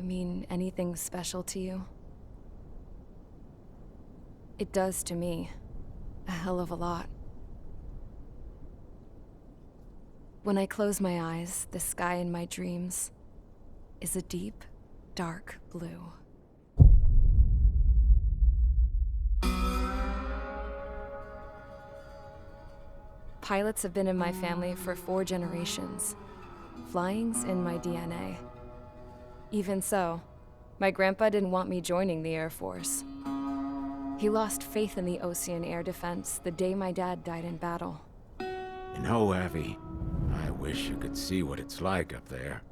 mean anything special to you? It does to me. A hell of a lot. When I close my eyes, the sky in my dreams is a deep, dark blue. Pilots have been in my family for 4 generations. Flying's in my DNA. Even so, my grandpa didn't want me joining the Air Force. He lost faith in the Ocean Air Defense the day my dad died in battle. You know, Abby, I wish you could see what it's like up there.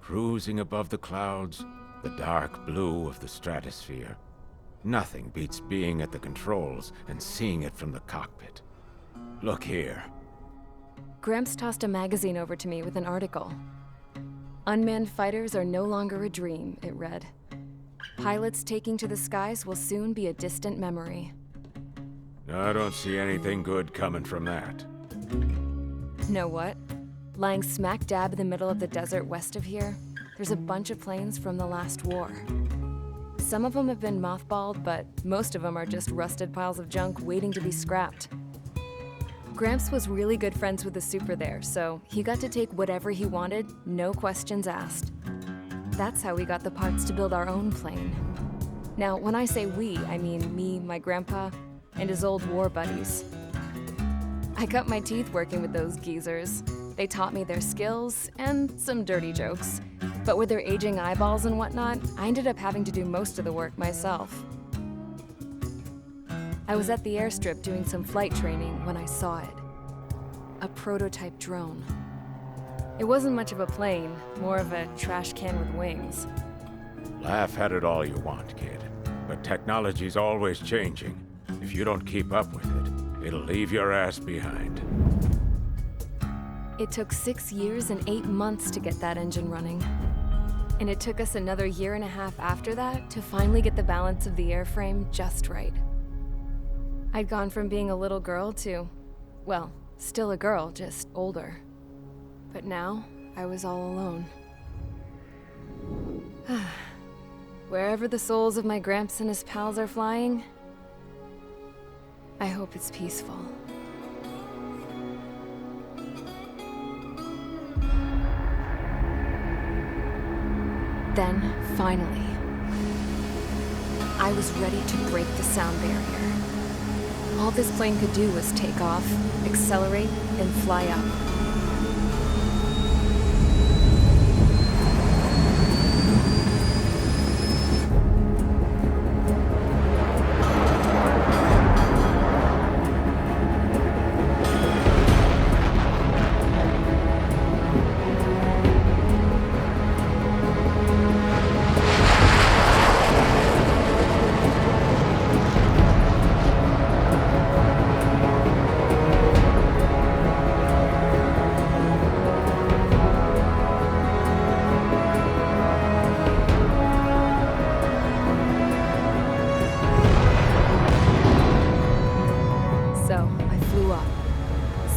Cruising above the clouds, the dark blue of the stratosphere. Nothing beats being at the controls and seeing it from the cockpit. Look here. Gramps tossed a magazine over to me with an article. Unmanned fighters are no longer a dream, it read. Pilots taking to the skies will soon be a distant memory. I don't see anything good coming from that. Know what? Lying smack dab in the middle of the desert west of here, there's a bunch of planes from the last war. Some of them have been mothballed, but most of them are just rusted piles of junk waiting to be scrapped. Gramps was really good friends with the super there, so he got to take whatever he wanted, no questions asked. That's how we got the parts to build our own plane. Now, when I say we, I mean me, my grandpa, and his old war buddies. I cut my teeth working with those geezers. They taught me their skills and some dirty jokes. But with their aging eyeballs and whatnot, I ended up having to do most of the work myself. I was at the airstrip doing some flight training when I saw it. A prototype drone. It wasn't much of a plane, more of a trash can with wings. Laugh at it all you want, kid. But technology's always changing. If you don't keep up with it, it'll leave your ass behind. It took 6 years and 8 months to get that engine running. And it took us another 1.5 years after that to finally get the balance of the airframe just right. I'd gone from being a little girl to, well, still a girl, just older. But now, I was all alone. Wherever the souls of my Gramps and his pals are flying, I hope it's peaceful. Then, finally, I was ready to break the sound barrier. All this plane could do was take off, accelerate, and fly up.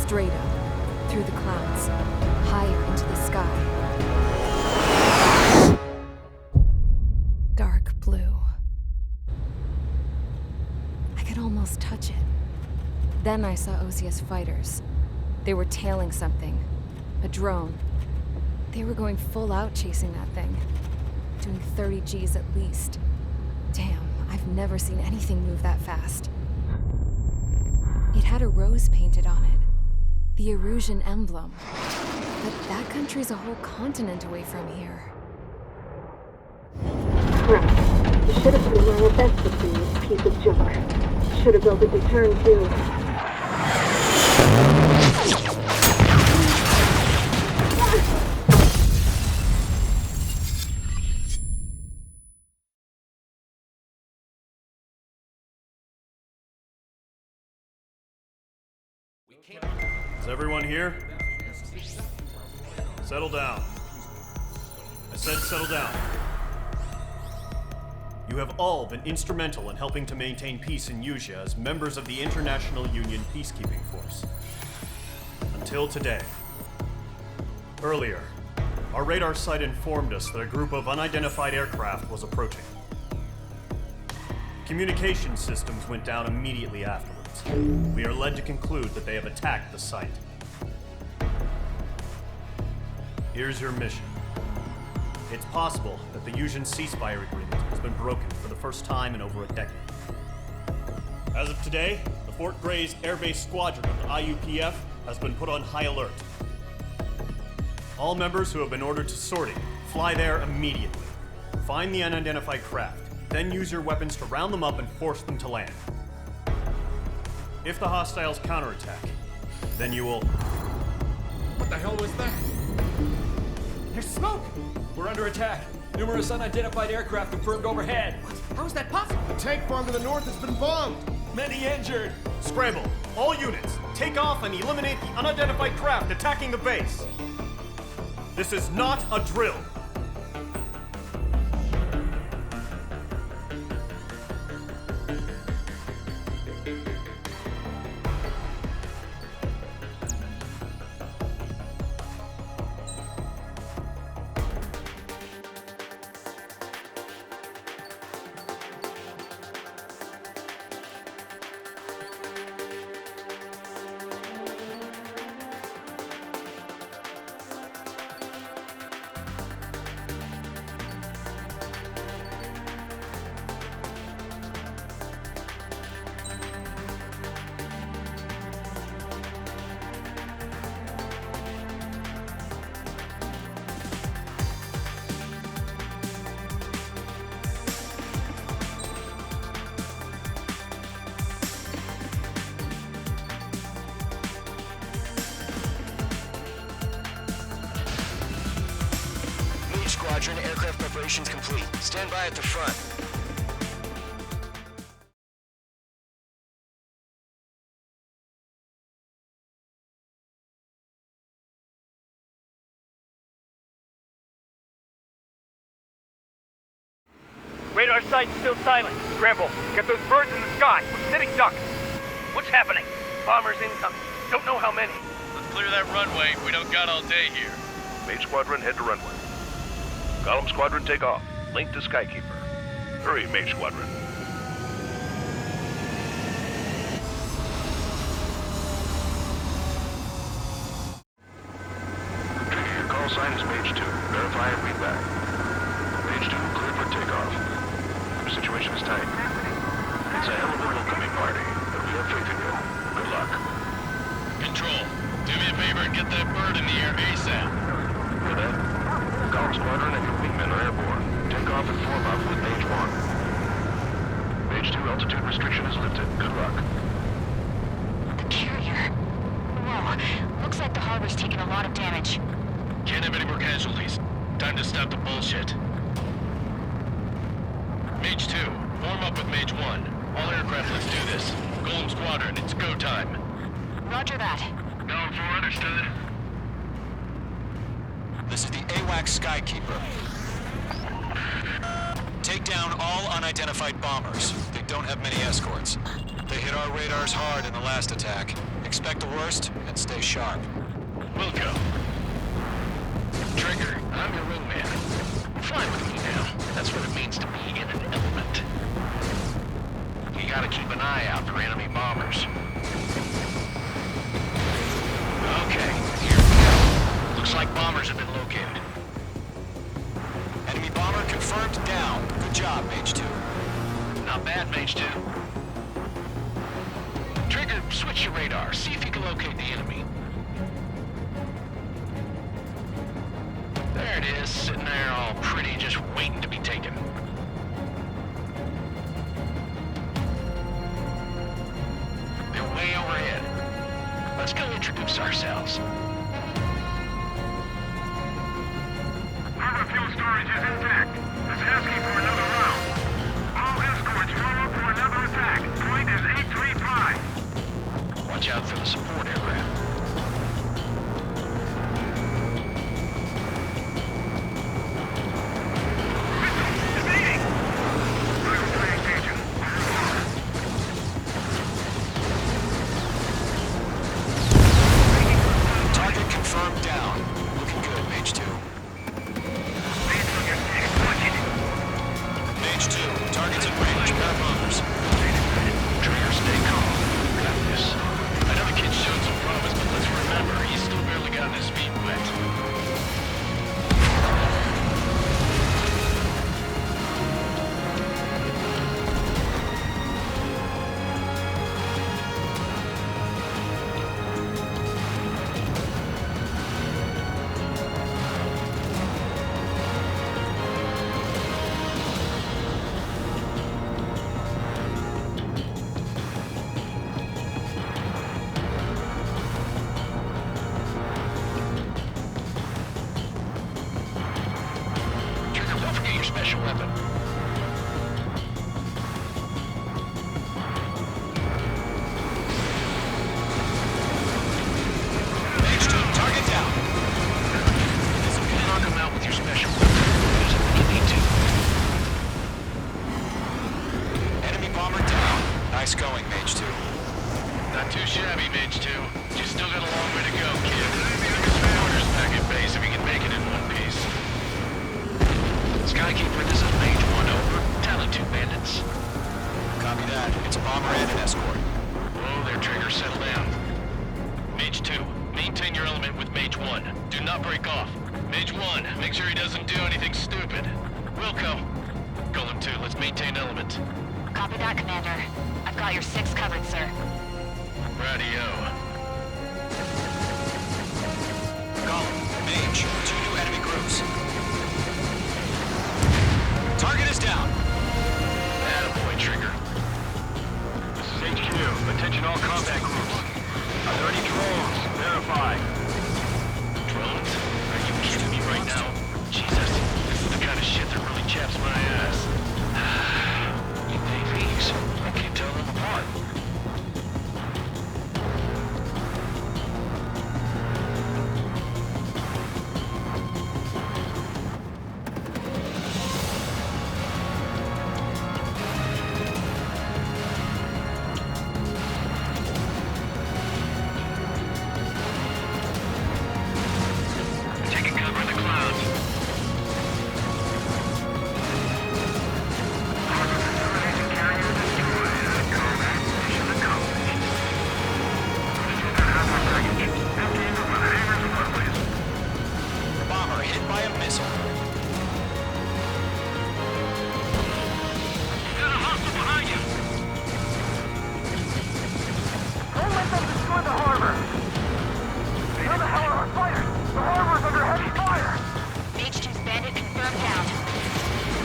Straight up, through the clouds, higher into the sky. Dark blue. I could almost touch it. Then I saw Osius fighters. They were tailing something. A drone. They were going full out chasing that thing. Doing 30 Gs at least. Damn, I've never seen anything move that fast. It had a rose painted on it. The Erusian emblem. But that country's a whole continent away from here. Crap. You should have been wearing a vest with this piece of junk. Should have built a return too. Is everyone here? Settle down. I said settle down. You have all been instrumental in helping to maintain peace in Usea as members of the International Union Peacekeeping Force. Until today. Earlier, Our radar site informed us that a group of unidentified aircraft was approaching. Communication systems went down immediately afterwards. We are led to conclude that they have attacked the site. Here's your mission. It's possible that the Yuuzhan ceasefire agreement has been broken for the first time in over a decade. As of today, the Fort Grays Air Base Squadron of the IUPF has been put on high alert. All members who have been ordered to sortie, fly there immediately. Find the unidentified craft, then use your weapons to round them up and force them to land. If the hostiles counterattack, then you will... What the hell was that? There's smoke! We're under attack. Numerous unidentified aircraft confirmed overhead. How is that possible? The tank farm to the north has been bombed. Many injured. Scramble! All units, take off and eliminate the unidentified craft attacking the base! This is not a drill! Squadron, aircraft preparations complete. Stand by at the front. Radar site's still silent. Scramble. Get those birds in the sky. We're sitting ducks. What's happening? Bombers incoming. Don't know how many. Let's clear that runway. We don't got all day here. Mage Squadron, head to runway. Column Squadron, take off. Link to Skykeeper. Hurry, Mage Squadron. Trigger, your call sign is Mage 2. Verify and read back. Mage 2, clear for takeoff. The situation is tight. It's a hell of a welcoming party, but we have faith in you. Good luck. Control, do me a favor and get that bird in the air ASAP. Hear that? Column Squadron and your wingmen are airborne. Take off and form up with Mage 1. Mage 2, altitude restriction is lifted. Good luck. The carrier. Whoa. Looks like the harbor's taken a lot of damage. Can't have any more casualties. Time to stop the bullshit. Mage 2, form up with Mage 1. All aircraft, let's do this. Column Squadron, it's go time. Roger that. Going for understood. This is the AWAC Skykeeper. Take down all unidentified bombers. They don't have many escorts. They hit our radars hard in the last attack. Expect the worst and stay sharp. We'll go. Trigger, I'm your wingman. Fly with me now. That's what it means to be in an element. You gotta keep an eye out for enemy bombers. Okay, here we go. Looks like bombers have been located. Enemy bomber confirmed down. Good job, Mage 2. Not bad, Mage 2. Trigger, switch your radar. See if you can locate the enemy. There it is, sitting there all pretty, just waiting to be taken. They're way overhead. Let's go introduce ourselves. Harbor fuel storage is intact. It's asking for another round. All escorts roll up for another attack. Point is 835. Watch out for the support aircraft. Mage 2, targets in range. Pair bombers. Trigger, stay calm. Got this. I know the kid showed some promise, but let's remember, he's still barely gotten his feet wet. Special weapon. Mage 2, target down. Knock him out with your special weapon. Use it when you need to. Enemy bomber down. Nice going, Mage 2. Not too shabby, Mage 2. You still got a long way to go, kid. Orders back at base if you can make it in one piece. Skykeeper, this is Mage 1 over. Tally 2 bandits. Copy that. It's a bomber and an escort. Whoa there, Trigger. Settle down. Mage 2, maintain your element with Mage 1. Do not break off. Mage 1, make sure he doesn't do anything stupid. Wilco. Golem 2, let's maintain element. Copy that, Commander. I've got your 6 covered, sir. Radio. Golem, Mage, 2 new enemy groups. Target is down. Attaboy, Trigger. This is HQ. Attention all combat groups. Are there any drones? Verify. Drones? Are you kidding me right now? Jesus, this is the kind of shit that really chaps my ass. UAVs. I can't tell them apart. Taking cover in the clouds. Bomber hit by a missile. There's a hostile behind you. Don't let them destroy the harbor. Where the hell are our fighters? The harbor's under heavy fire. Mage 2's bandit confirmed down.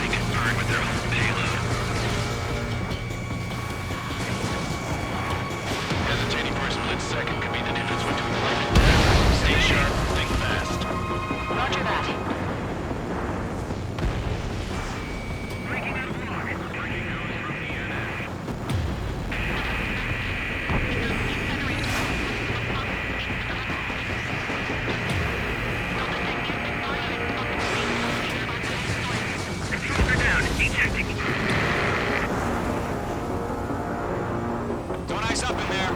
They can burn with their own payload. Hesitating for a split second could be the difference between life and death. Stay sharp, think fast. Roger that. Breaking out of line. Controls are down. Ejecting. Don't ice up in there.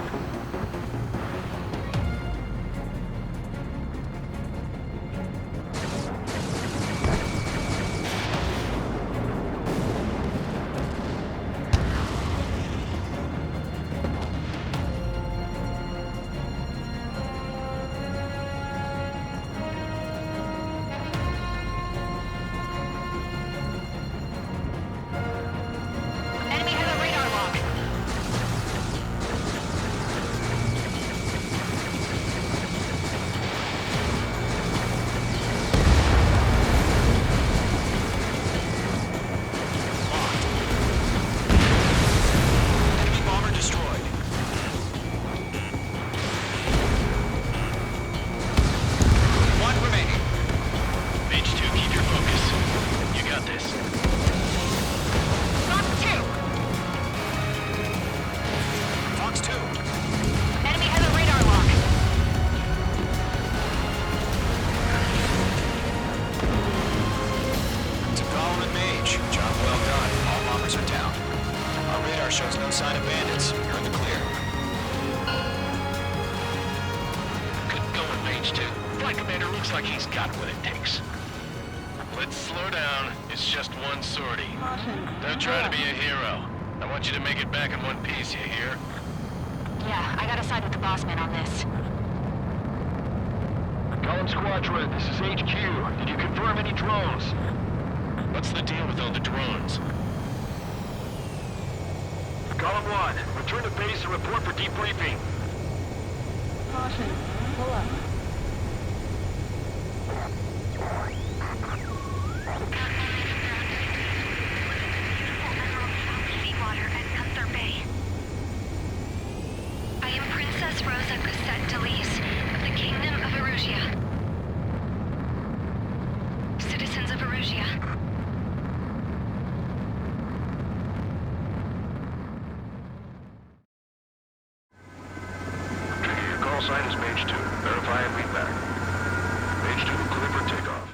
Enemy has a radar lock. Enemy bomber destroyed. One remaining. Mage 2, keep your focus. You got this. Fox 2. Fox 2. Enemy has a radar lock. To Golem and Mage. Job well done. All bombers are down. Our radar shows no sign of bandits. You're in the clear. Good going, Mage 2. Flight Commander looks like he's got what it takes. Let's slow down. It's just one sortie. Don't try to be a hero. I want you to make it back in one piece, you hear? Yeah, I gotta side with the boss man on this. Column Squadron, this is HQ. Did you confirm any drones? What's the deal with all the drones? Column 1, return to base and report for debriefing. Caution. Pull up. Seawater at Gunther Bay. I am Princess Rosa Cosette Delise of the Kingdom of Erusia. Citizens of Erusia. Your call sign is Mage 2. Verify and read back. Mage 2, clear for takeoff.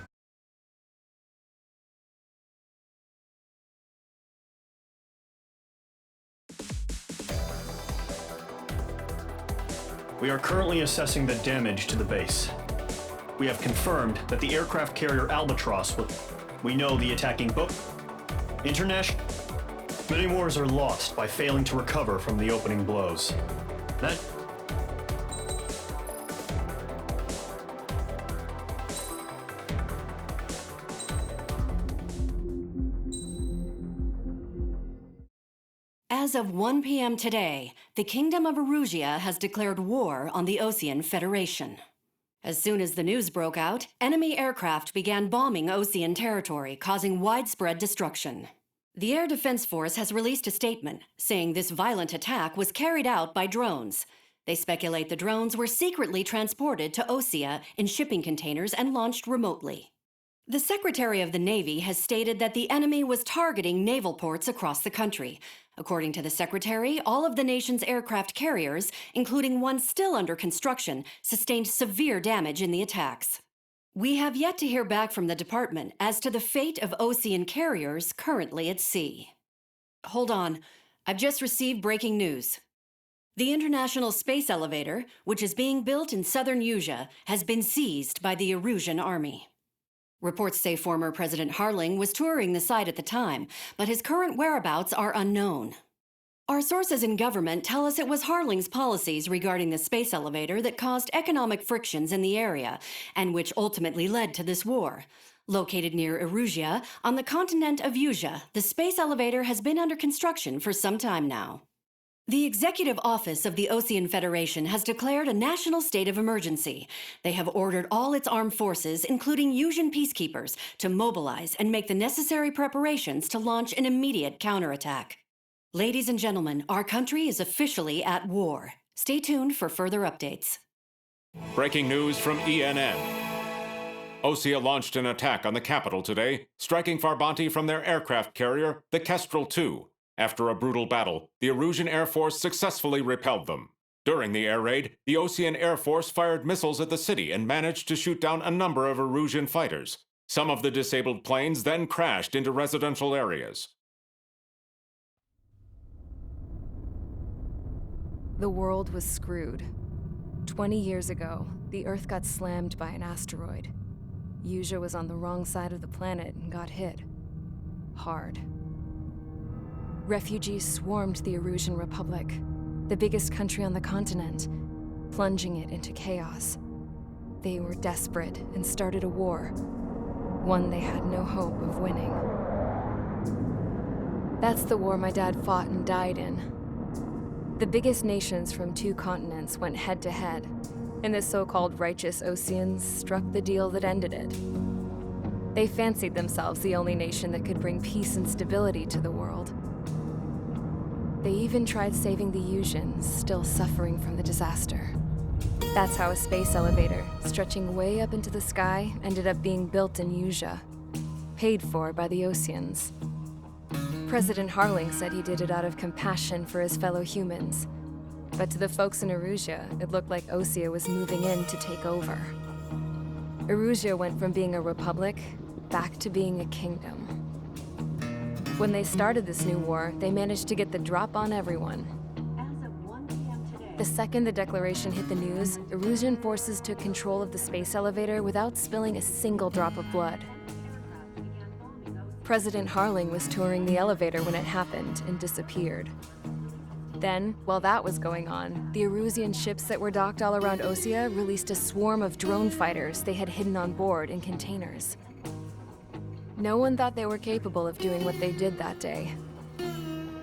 We are currently assessing the damage to the base. We have confirmed that the aircraft carrier Albatross will... We know the attacking boat... International... Many wars are lost by failing to recover from the opening blows. That... As of 1 p.m. today, the Kingdom of Erusia has declared war on the Osean Federation. As soon as the news broke out, enemy aircraft began bombing Osean territory, causing widespread destruction. The Air Defense Force has released a statement saying this violent attack was carried out by drones. They speculate the drones were secretly transported to Osea in shipping containers and launched remotely. The Secretary of the Navy has stated that the enemy was targeting naval ports across the country. According to the Secretary, all of the nation's aircraft carriers, including one still under construction, sustained severe damage in the attacks. We have yet to hear back from the department as to the fate of Osean carriers currently at sea. Hold on, I've just received breaking news. The International Space Elevator, which is being built in southern Usea, has been seized by the Erusian Army. Reports say former President Harling was touring the site at the time, but his current whereabouts are unknown. Our sources in government tell us it was Harling's policies regarding the space elevator that caused economic frictions in the area, and which ultimately led to this war. Located near Erusia, on the continent of Usea, the space elevator has been under construction for some time now. The Executive Office of the Osean Federation has declared a national state of emergency. They have ordered all its armed forces, including Usian peacekeepers, to mobilize and make the necessary preparations to launch an immediate counterattack. Ladies and gentlemen, our country is officially at war. Stay tuned for further updates. Breaking news from ENN. Osea launched an attack on the capital today, striking Farbanti from their aircraft carrier, the Kestrel II. After a brutal battle, the Erusian Air Force successfully repelled them. During the air raid, the Osean Air Force fired missiles at the city and managed to shoot down a number of Erusian fighters. Some of the disabled planes then crashed into residential areas. The world was screwed. 20 years ago, the Earth got slammed by an asteroid. Usea was on the wrong side of the planet and got hit. Hard. Refugees swarmed the Erusian Republic, the biggest country on the continent, plunging it into chaos. They were desperate and started a war, one they had no hope of winning. That's the war my dad fought and died in. The biggest nations from 2 continents went head-to-head, and the so-called righteous Oseans struck the deal that ended it. They fancied themselves the only nation that could bring peace and stability to the world. They even tried saving the Usians, still suffering from the disaster. That's how a space elevator, stretching way up into the sky, ended up being built in Usea, paid for by the Oseans. President Harling said he did it out of compassion for his fellow humans. But to the folks in Erusia, it looked like Osea was moving in to take over. Erusia went from being a republic back to being a kingdom. When they started this new war, they managed to get the drop on everyone. As of 1 p.m. today, The second the declaration hit the news, Erusian forces took control of the space elevator without spilling a single drop of blood. President Harling was touring the elevator when it happened and disappeared. Then, while that was going on, the Erusian ships that were docked all around Osea released a swarm of drone fighters they had hidden on board in containers. No one thought they were capable of doing what they did that day.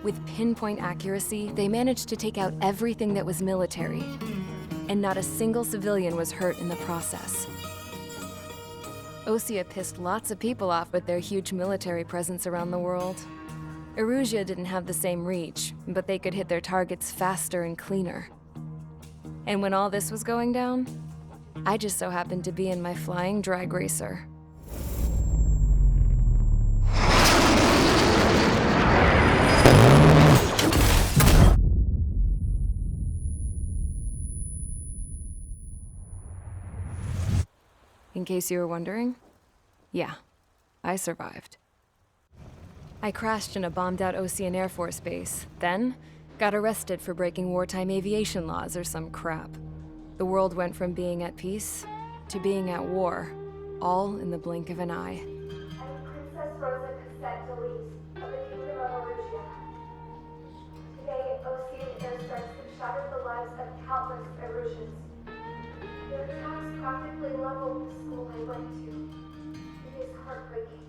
With pinpoint accuracy, they managed to take out everything that was military, and not a single civilian was hurt in the process. Osea pissed lots of people off with their huge military presence around the world. Erusia didn't have the same reach, but they could hit their targets faster and cleaner. And when all this was going down, I just so happened to be in my flying drag racer. In case you were wondering, yeah, I survived. I crashed in a bombed-out Osean Air Force base, then got arrested for breaking wartime aviation laws or some crap. The world went from being at peace to being at war, all in the blink of an eye. Princess Rosa Cassette Delise of the Kingdom of Erusia. Today, Osean airstrikes have shattered the lives of countless Erusians. Their attacks practically leveled the school I went to. It is heartbreaking.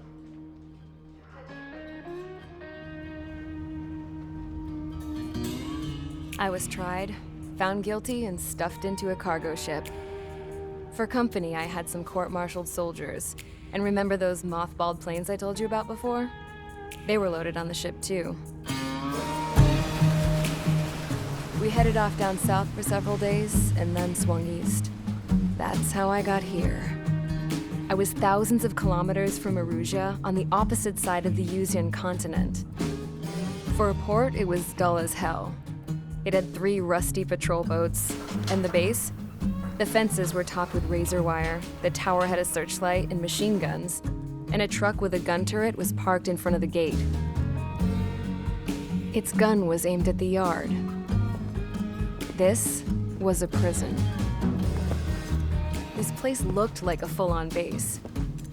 I was tried, found guilty, and stuffed into a cargo ship. For company, I had some court-martialed soldiers. And remember those mothballed planes I told you about before? They were loaded on the ship, too. We headed off down south for several days, and then swung east. That's how I got here. I was thousands of kilometers from Erusia, on the opposite side of the Usian continent. For a port, it was dull as hell. It had 3 rusty patrol boats, and the base? The fences were topped with razor wire, the tower had a searchlight and machine guns, and a truck with a gun turret was parked in front of the gate. Its gun was aimed at the yard. This was a prison. This place looked like a full-on base,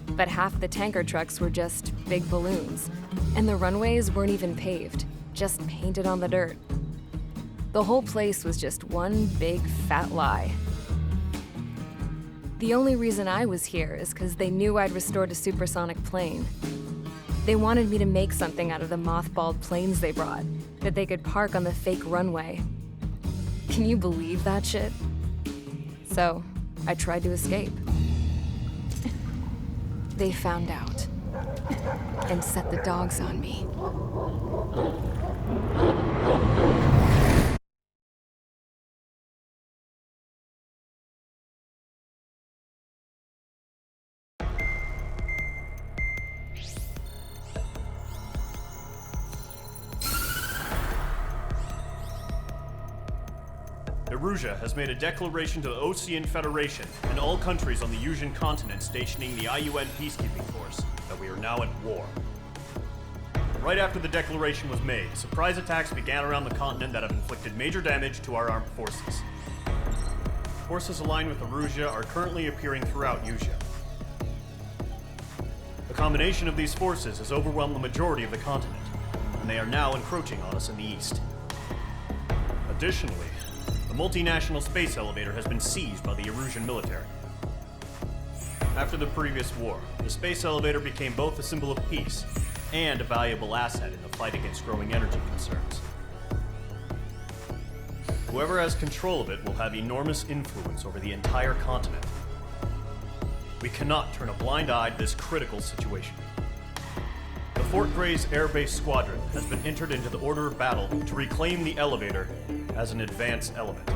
but half the tanker trucks were just big balloons, and the runways weren't even paved, just painted on the dirt. The whole place was just one big fat lie. The only reason I was here is because they knew I'd restored a supersonic plane. They wanted me to make something out of the mothballed planes they brought, that they could park on the fake runway. Can you believe that shit? So, I tried to escape. They found out, and set the dogs on me. Erusia has made a declaration to the Osean Federation and all countries on the Usian continent stationing the IUN peacekeeping force that we are now at war. Right after the declaration was made, surprise attacks began around the continent that have inflicted major damage to our armed forces. Forces aligned with Erusia are currently appearing throughout Usia. The combination of these forces has overwhelmed the majority of the continent, and they are now encroaching on us in the east. Additionally, the multinational space elevator has been seized by the Erusian military. After the previous war, the space elevator became both a symbol of peace and a valuable asset in the fight against growing energy concerns. Whoever has control of it will have enormous influence over the entire continent. We cannot turn a blind eye to this critical situation. The Fort Gray's Air Base Squadron has been entered into the order of battle to reclaim the elevator as an advance element.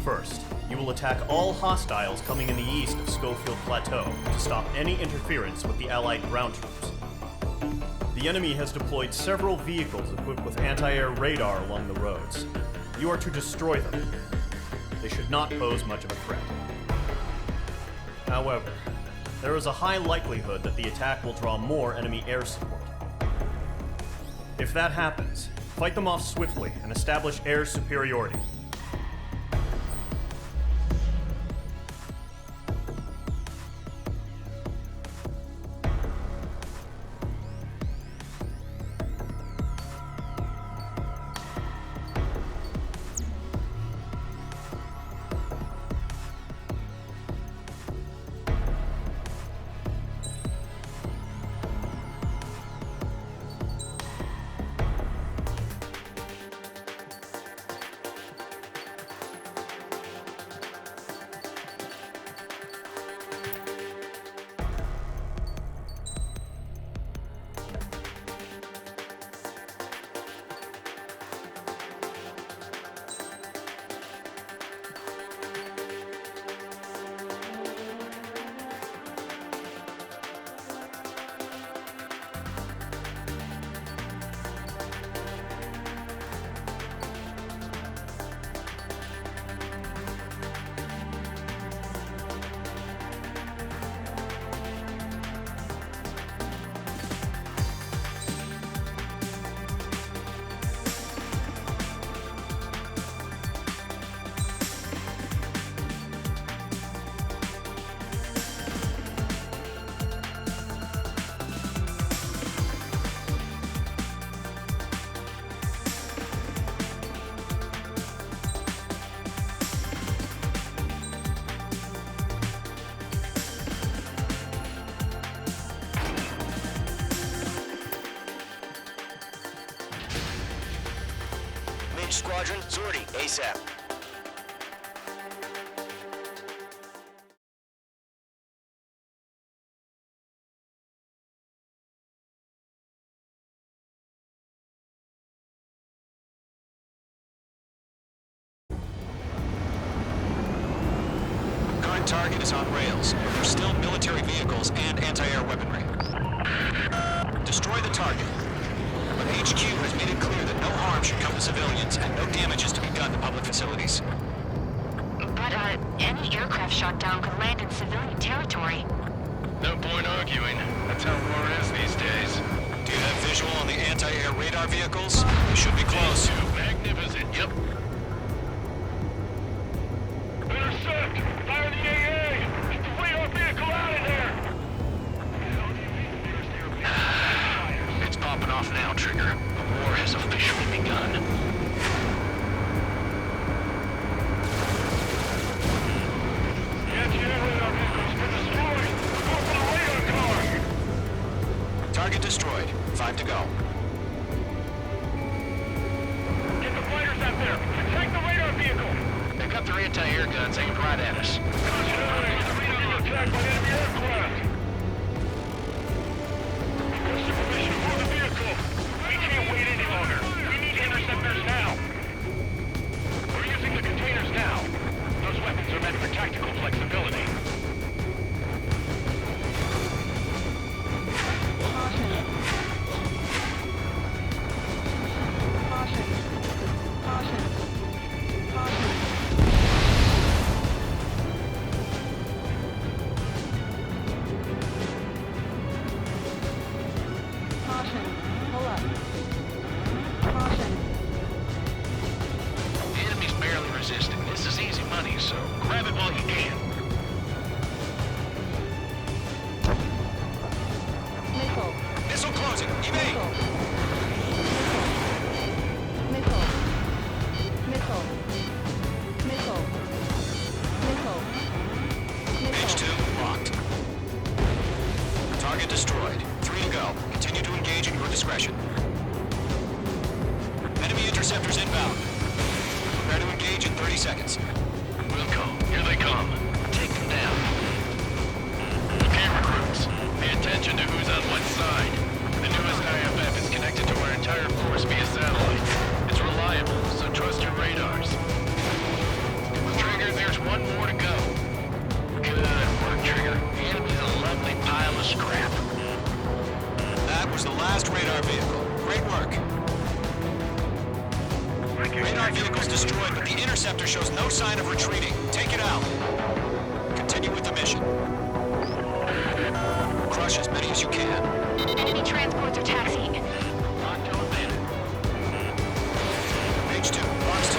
First, you will attack all hostiles coming in the east of Schofield Plateau to stop any interference with the Allied ground troops. The enemy has deployed several vehicles equipped with anti-air radar along the roads. You are to destroy them. They should not pose much of a threat. However, there is a high likelihood that the attack will draw more enemy air support. If that happens, fight them off swiftly and establish air superiority. Engage squadron. Sortie, ASAP. Current target is on rails. There's still military vehicles and anti-air weaponry. Destroy the target. But HQ has made it clear that no harm should come to civilians and no damage is to be done to public facilities. But, any aircraft shot down could land in civilian territory. No point arguing. That's how war is these days. Do you have visual on the anti-air radar vehicles? They should be close. Magnificent, yep. Intercept! Fire the AA! Get the radar vehicle out of there! It's popping off now, Trigger. The war has officially begun. Target destroyed. 5 to go. Get the fighters out there! Attack the radar vehicle! They've got their anti-air guns aimed right at us. Attacked by enemy aircraft! Request permission for the vehicle! We can't wait any longer! We need interceptors now! We're using the containers now! Those weapons are meant for tactical flexibility. The enemy's barely resisting. This is easy money, so grab it while you can. Missile closing. Evade. H2 locked. Target destroyed. 3 to go. Continue to engage at your discretion. Enemy interceptors inbound. Prepare to engage in 30 seconds. Wilco, here they come. Take them down. Okay, recruits. Pay attention to who's on what side. The newest IFF is connected to our entire force via satellite. It's reliable, so trust your radars. Trigger, there's one more to go. Good work, Trigger. The enemy's a lovely pile of scrap. That was the last radar vehicle. Great work. Radar vehicle's destroyed, but the interceptor shows no sign of retreating. Take it out. Continue with the mission. Crush as many as you can. Enemy transports are taxiing. Not doing that. H2, box 2.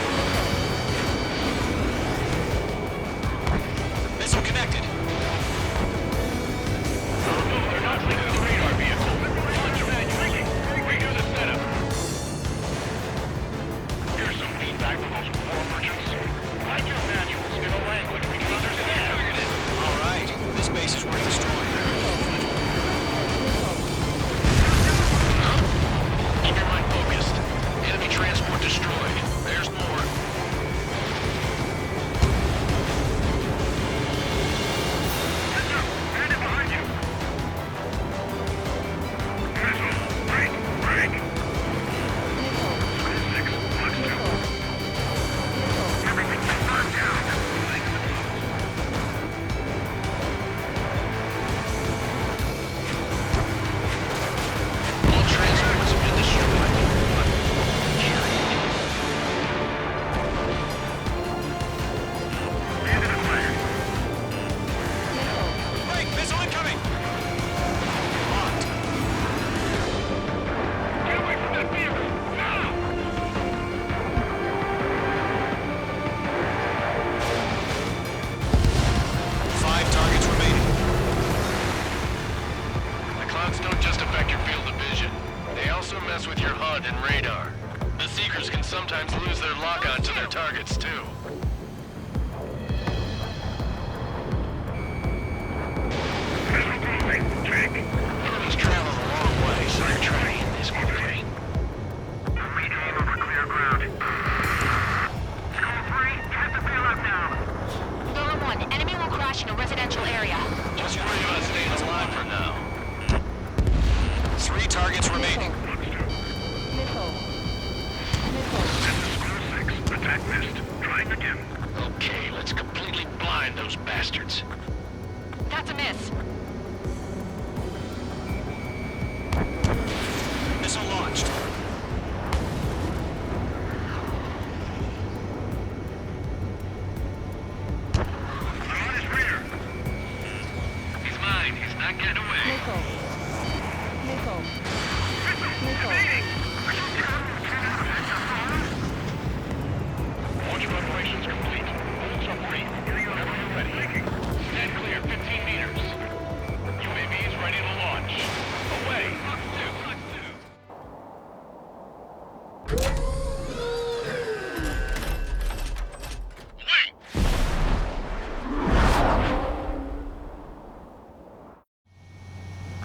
Missile connected. No, they're not linked to the radar vehicle. Redo the setup. Here's some feedback from those war merchants. Write your manuals in a language we can understand. All right, this base is worth destroying. Keep your mind focused. Enemy transport destroyed. There's more. Bandit behind you! Missile! Break! Break! 6, box 2. Everything's been burned down. All transports have been destroyed. Bandit acquired. Break! Missile incoming! Locked. Get away from that vehicle! Now! Five targets remaining. The clouds don't just affect your field of vision. They also mess with your HUD and radar. The Seekers can sometimes lose their lock-on to their targets, too. Missile closing. Check. Enemy's traveling a long way, so they're trying this way. Maintain over clear ground. minutes remaining. Score 6. Attack missed. Trying again. Okay, let's completely blind those bastards. That's a miss. Missile launched. On his rear. He's mine. He's not getting away. Launch preparations complete. Bolts are free. Whenever you're ready. Stand clear, 15 meters. UAVs ready to launch. Away. Fox 2. Wait!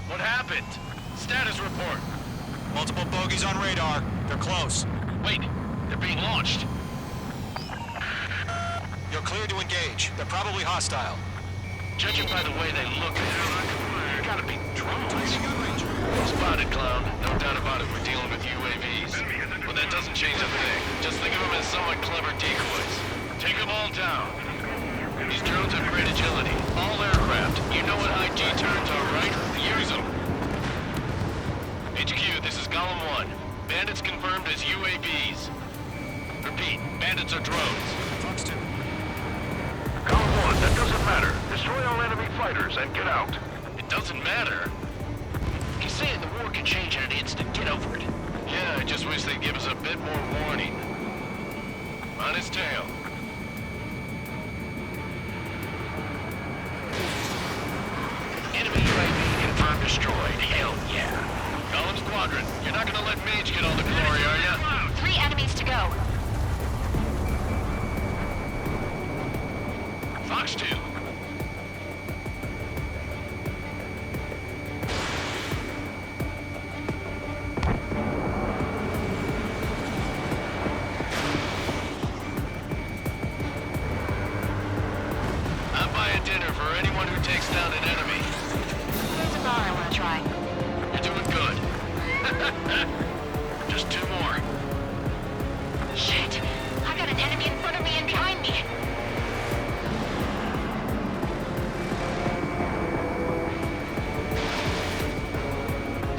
What happened? Status report. Multiple bogies on radar. They're close. Wait, they're being launched. You're clear to engage. They're probably hostile. Judging by the way they look, they gotta be drones. Spotted, clown. No doubt about it, we're dealing with UAVs. But that doesn't change a thing. Just think of them as somewhat clever decoys. Take them all down. These drones have great agility. All aircraft. You know what high G turns are, right? Use them. HQ, this is Golem 1. Bandits confirmed as UAVs. Repeat, bandits are drones. Fox 2. Golem 1, that doesn't matter. Destroy all enemy fighters and get out. It doesn't matter. He's saying the war can change in an instant. Get over it. Yeah, I just wish they'd give us a bit more warning. On his tail. Enemy UAV confirmed destroyed. Hell yeah. Golem Squadron, you're not gonna let Mage get all the glory, are ya? 3 enemies to go. Fox 2. I'll buy a dinner for anyone who takes down an enemy. There's a bar I want to try. You're doing good. Just 2 more. Shit. I got an enemy in front of me and behind me.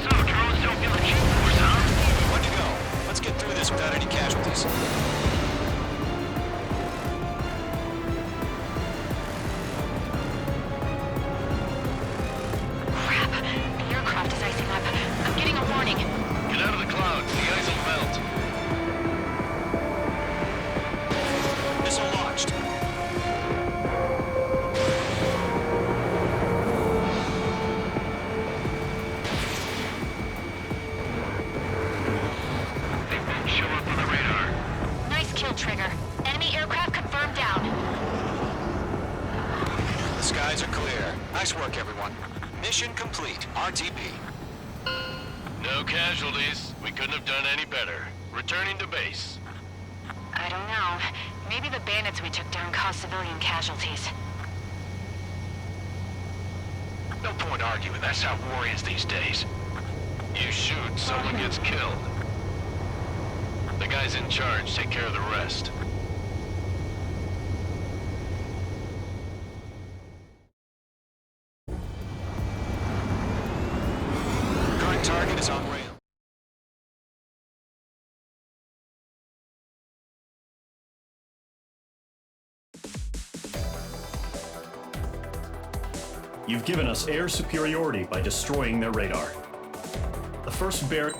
So, drones don't give a shit for us, huh? When to go? Let's get through this without any casualties. Crap. The aircraft is icing up. I'm getting a warning. Get out of the clouds. The ice will melt. Missile launched. They won't show up on the radar. Nice kill, Trigger. Enemy aircraft confirmed down. The skies are clear. Nice work, everyone. Mission complete. RTB. No casualties. We couldn't have done any better. Returning to base. I don't know. Maybe the bandits we took down caused civilian casualties. No point arguing. That's how war is these days. You shoot, someone gets killed. The guys in charge take care of the rest. Current target is on rail. You've given us air superiority by destroying their radar. The first bear...